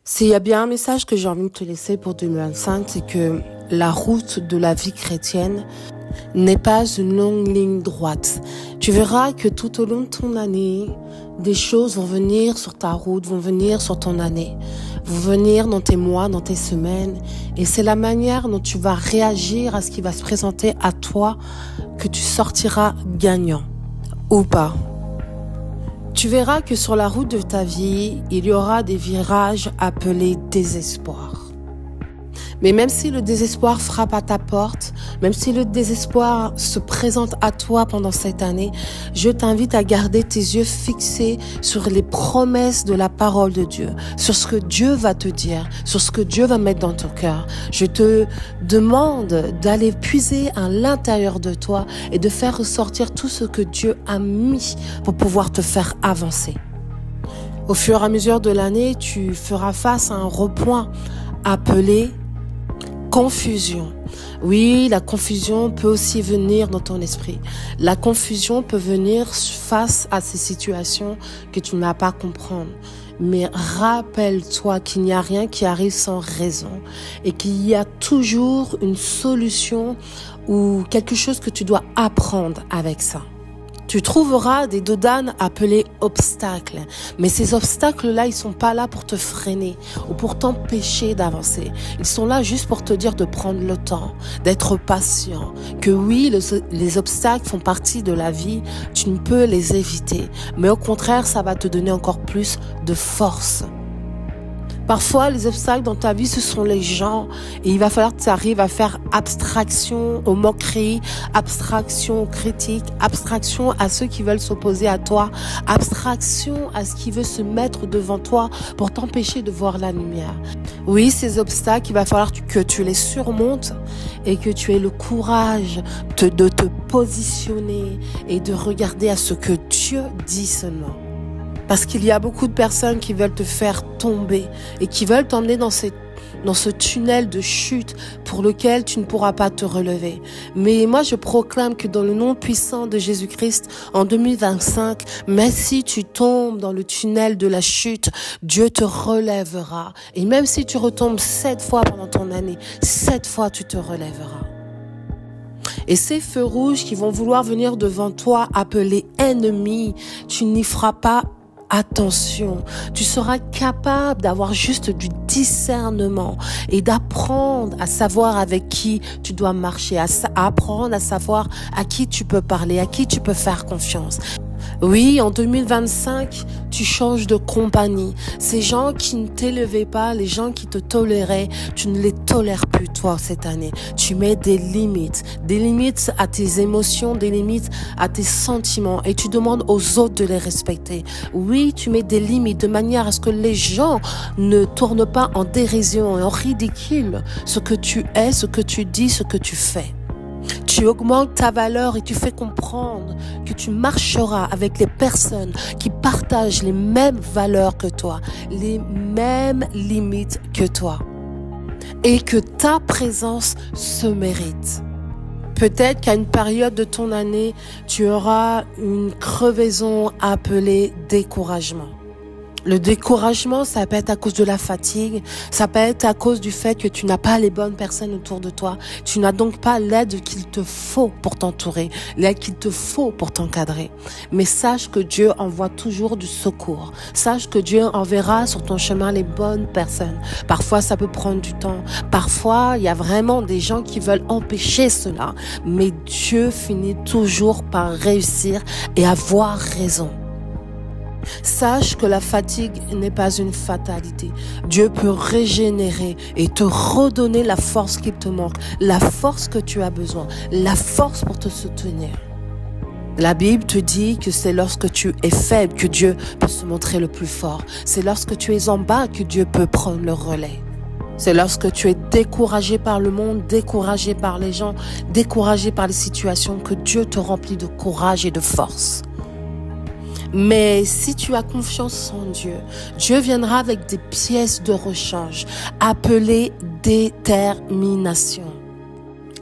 S'il y a bien un message que j'ai envie de te laisser pour 2025, c'est que la route de la vie chrétienne n'est pas une longue ligne droite. Tu verras que tout au long de ton année, des choses vont venir sur ta route, vont venir sur ton année, vont venir dans tes mois, dans tes semaines. Et c'est la manière dont tu vas réagir à ce qui va se présenter à toi que tu sortiras gagnant ou pas. Tu verras que sur la route de ta vie, il y aura des virages appelés désespoir. Mais même si le désespoir frappe à ta porte, même si le désespoir se présente à toi pendant cette année, je t'invite à garder tes yeux fixés sur les promesses de la parole de Dieu, sur ce que Dieu va te dire, sur ce que Dieu va mettre dans ton cœur. Je te demande d'aller puiser à l'intérieur de toi et de faire ressortir tout ce que Dieu a mis pour pouvoir te faire avancer. Au fur et à mesure de l'année, tu feras face à un repoint appelé confusion. Oui, la confusion peut aussi venir dans ton esprit. La confusion peut venir face à ces situations que tu n'as pas à comprendre. Mais rappelle-toi qu'il n'y a rien qui arrive sans raison et qu'il y a toujours une solution ou quelque chose que tu dois apprendre avec ça. Tu trouveras des dos d'âne appelés obstacles. Mais ces obstacles-là, ils sont pas là pour te freiner ou pour t'empêcher d'avancer. Ils sont là juste pour te dire de prendre le temps, d'être patient. Que oui, les obstacles font partie de la vie. Tu ne peux les éviter. Mais au contraire, ça va te donner encore plus de force. Parfois, les obstacles dans ta vie, ce sont les gens. Et il va falloir que tu arrives à faire abstraction aux moqueries, abstraction aux critiques, abstraction à ceux qui veulent s'opposer à toi, abstraction à ce qui veut se mettre devant toi pour t'empêcher de voir la lumière. Oui, ces obstacles, il va falloir que tu les surmontes et que tu aies le courage de te positionner et de regarder à ce que Dieu dit seulement. Parce qu'il y a beaucoup de personnes qui veulent te faire tomber et qui veulent t'emmener dans ce tunnel de chute pour lequel tu ne pourras pas te relever. Mais moi, je proclame que dans le nom puissant de Jésus-Christ, en 2025, même si tu tombes dans le tunnel de la chute, Dieu te relèvera. Et même si tu retombes 7 fois pendant ton année, 7 fois tu te relèveras. Et ces feux rouges qui vont vouloir venir devant toi, appelés ennemis, tu n'y feras pas attention. Tu seras capable d'avoir juste du discernement et d'apprendre à savoir avec qui tu dois marcher, à apprendre à savoir à qui tu peux parler, à qui tu peux faire confiance. Oui, en 2025, tu changes de compagnie. Ces gens qui ne t'élevaient pas, les gens qui te toléraient, tu ne les tolères plus toi cette année. Tu mets des limites à tes émotions, des limites à tes sentiments et tu demandes aux autres de les respecter. Oui, tu mets des limites de manière à ce que les gens ne tournent pas en dérision et en ridicule ce que tu es, ce que tu dis, ce que tu fais. Tu augmentes ta valeur et tu fais comprendre que tu marcheras avec les personnes qui partagent les mêmes valeurs que toi, les mêmes limites que toi. Et que ta présence se mérite. Peut-être qu'à une période de ton année, tu auras une crevaison appelée découragement. Le découragement, ça peut être à cause de la fatigue, ça peut être à cause du fait que tu n'as pas les bonnes personnes autour de toi. Tu n'as donc pas l'aide qu'il te faut pour t'entourer, l'aide qu'il te faut pour t'encadrer. Mais sache que Dieu envoie toujours du secours. Sache que Dieu enverra sur ton chemin les bonnes personnes. Parfois, ça peut prendre du temps. Parfois, il y a vraiment des gens qui veulent empêcher cela. Mais Dieu finit toujours par réussir et avoir raison. Sache que la fatigue n'est pas une fatalité. Dieu peut régénérer et te redonner la force qu'il te manque, la force que tu as besoin, la force pour te soutenir. La Bible te dit que c'est lorsque tu es faible que Dieu peut se montrer le plus fort. C'est lorsque tu es en bas que Dieu peut prendre le relais. C'est lorsque tu es découragé par le monde, découragé par les gens, découragé par les situations que Dieu te remplit de courage et de force. Mais si tu as confiance en Dieu, Dieu viendra avec des pièces de rechange appelées détermination.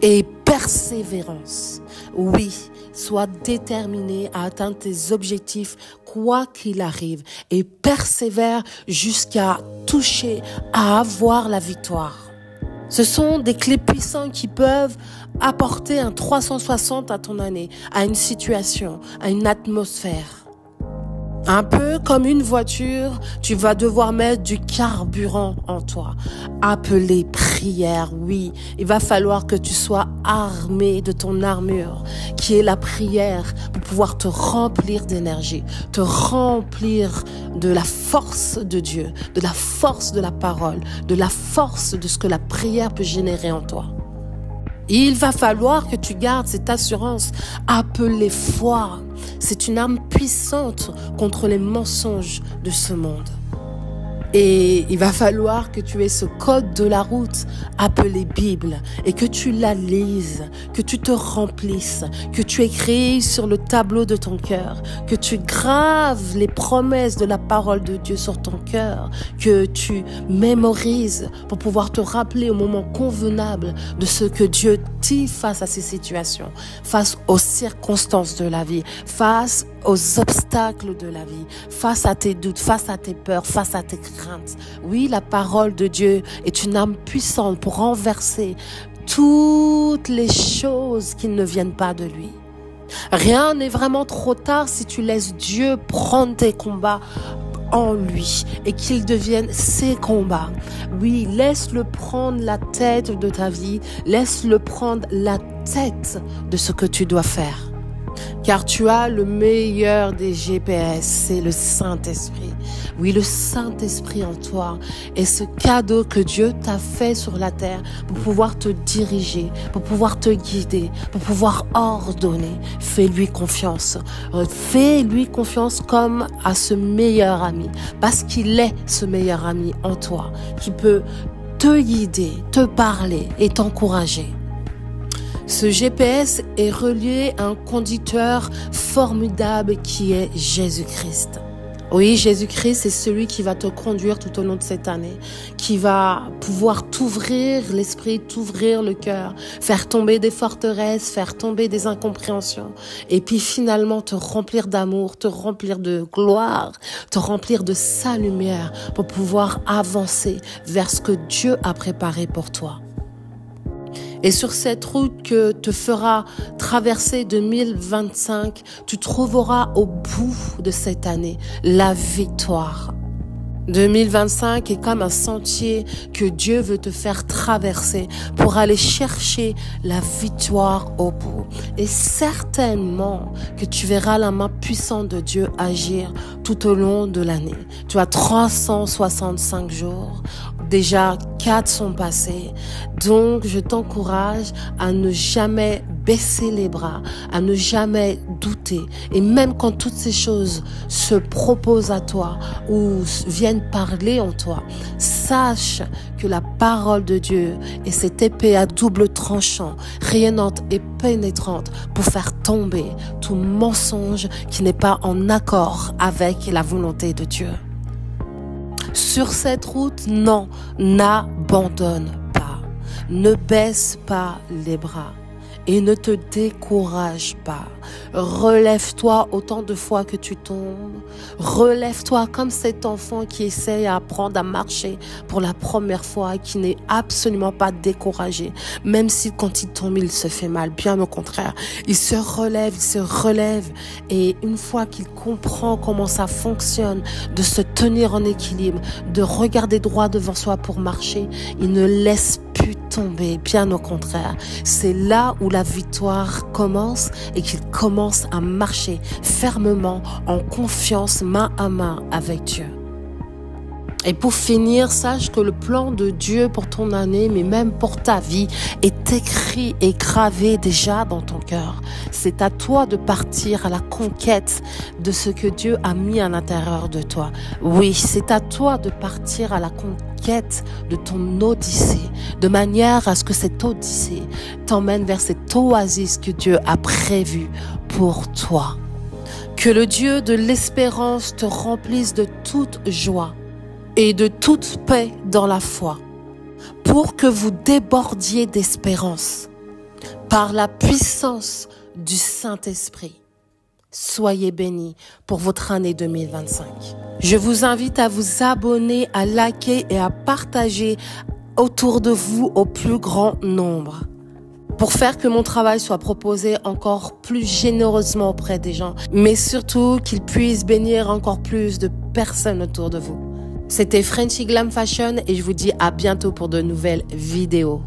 Et persévérance. Oui, sois déterminé à atteindre tes objectifs quoi qu'il arrive et persévère jusqu'à toucher, à avoir la victoire. Ce sont des clés puissantes qui peuvent apporter un 360 à ton année, à une situation, à une atmosphère. Un peu comme une voiture, tu vas devoir mettre du carburant en toi. Appeler prière, oui. Il va falloir que tu sois armé de ton armure, qui est la prière, pour pouvoir te remplir d'énergie, te remplir de la force de Dieu, de la force de la parole, de la force de ce que la prière peut générer en toi. Il va falloir que tu gardes cette assurance. Appelez foi. C'est une arme puissante contre les mensonges de ce monde. Et il va falloir que tu aies ce code de la route appelé Bible et que tu la lises, que tu te remplisses, que tu écris sur le tableau de ton cœur, que tu graves les promesses de la parole de Dieu sur ton cœur, que tu mémorises pour pouvoir te rappeler au moment convenable de ce que Dieu dit face à ces situations, face aux circonstances de la vie, face aux obstacles de la vie, face à tes doutes, face à tes peurs, face à tes craintes. Oui, la parole de Dieu est une arme puissante pour renverser toutes les choses qui ne viennent pas de lui. Rien n'est vraiment trop tard si tu laisses Dieu prendre tes combats en lui et qu'ils deviennent ses combats. Oui, laisse-le prendre la tête de ta vie, laisse-le prendre la tête de ce que tu dois faire. Car tu as le meilleur des GPS, c'est le Saint-Esprit. Oui, le Saint-Esprit en toi est ce cadeau que Dieu t'a fait sur la terre pour pouvoir te diriger, pour pouvoir te guider, pour pouvoir ordonner. Fais-lui confiance. Fais-lui confiance comme à ce meilleur ami, parce qu'il est ce meilleur ami en toi, qui peut te guider, te parler et t'encourager. Ce GPS est relié à un conducteur formidable qui est Jésus-Christ. Oui, Jésus-Christ est celui qui va te conduire tout au long de cette année, qui va pouvoir t'ouvrir l'esprit, t'ouvrir le cœur, faire tomber des forteresses, faire tomber des incompréhensions, et puis finalement te remplir d'amour, te remplir de gloire, te remplir de sa lumière pour pouvoir avancer vers ce que Dieu a préparé pour toi. Et sur cette route que te fera traverser 2025, tu trouveras au bout de cette année la victoire. 2025 est comme un sentier que Dieu veut te faire traverser pour aller chercher la victoire au bout. Et certainement que tu verras la main puissante de Dieu agir tout au long de l'année. Tu as 365 jours. Déjà, 4 sont passés. Donc, je t'encourage à ne jamais baisser les bras, à ne jamais douter. Et même quand toutes ces choses se proposent à toi ou viennent parler en toi, sache que la parole de Dieu est cette épée à double tranchant, rayonnante et pénétrante pour faire tomber tout mensonge qui n'est pas en accord avec la volonté de Dieu. Sur cette route, non, n'abandonne pas, ne baisse pas les bras et ne te décourage pas. Relève-toi autant de fois que tu tombes. Relève-toi comme cet enfant qui essaye à apprendre à marcher pour la première fois, qui n'est absolument pas découragé. Même si quand il tombe, il se fait mal. Bien au contraire, il se relève. Et une fois qu'il comprend comment ça fonctionne, de se tenir en équilibre, de regarder droit devant soi pour marcher, il ne laisse plus tomber. Bien au contraire, c'est là où la victoire commence et qu'il commence à marcher fermement en confiance main à main avec Dieu. Et pour finir, sache que le plan de Dieu pour ton année, mais même pour ta vie, est écrit et gravé déjà dans ton cœur. C'est à toi de partir à la conquête de ce que Dieu a mis à l'intérieur de toi. Oui, c'est à toi de partir à la conquête de ton odyssée, de manière à ce que cette odyssée t'emmène vers cette oasis que Dieu a prévue pour toi. Que le Dieu de l'espérance te remplisse de toute joie et de toute paix dans la foi, pour que vous débordiez d'espérance par la puissance du Saint-Esprit. Soyez bénis pour votre année 2025. Je vous invite à vous abonner, à liker et à partager autour de vous au plus grand nombre pour faire que mon travail soit proposé encore plus généreusement auprès des gens, mais surtout qu'il puisse bénir encore plus de personnes autour de vous. C'était Frenchy Glam Fashion et je vous dis à bientôt pour de nouvelles vidéos.